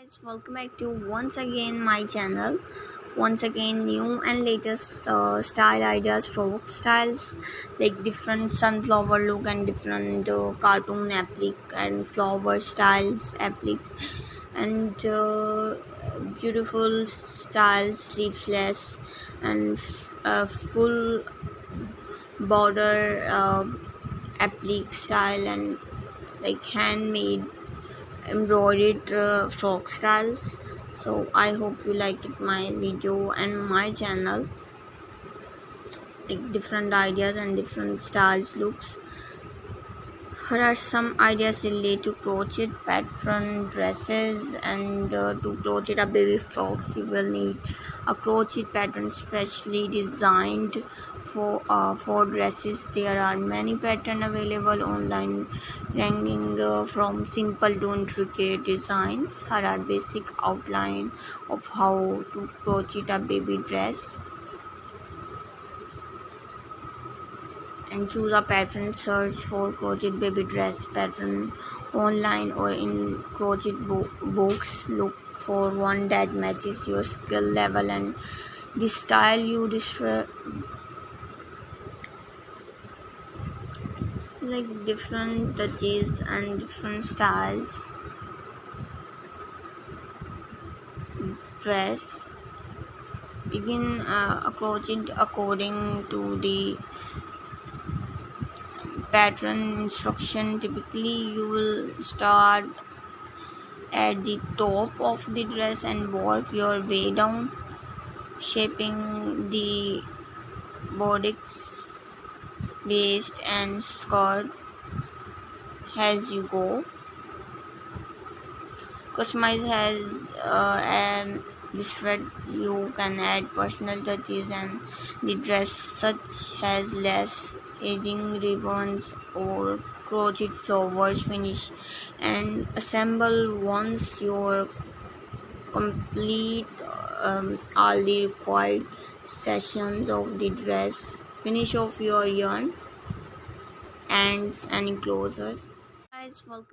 Guys, welcome back to once again my channel. Once again, new and latest style ideas, folk styles like different sunflower look and different cartoon applique and flower styles appliques and beautiful styles, sleeveless and full border applique style and like handmade embroidered frock styles. So I hope you like it my video and my channel, like different ideas and different styles looks. Here are some ideas related to crochet pattern dresses and to crochet a baby frocks you will need a crochet pattern specially designed for dresses. There are many patterns available online ranging from simple to intricate designs. Here are basic outline of how to crochet a baby dress. And choose a pattern. Search for crochet baby dress pattern online or in crochet books. Look for one that matches your skill level and the style you like different touches and different styles dress. Begin a crochet according to the pattern instruction. Typically you will start at the top of the dress and work your way down, shaping the bodice, waist and skirt as you go. Customize has and this thread you can add personal touches and the dress such as lace, edging, ribbons or crochet flowers finish and assemble. Once you're complete all the required sections of the dress, finish off your yarn, ends and enclosures. Guys, welcome.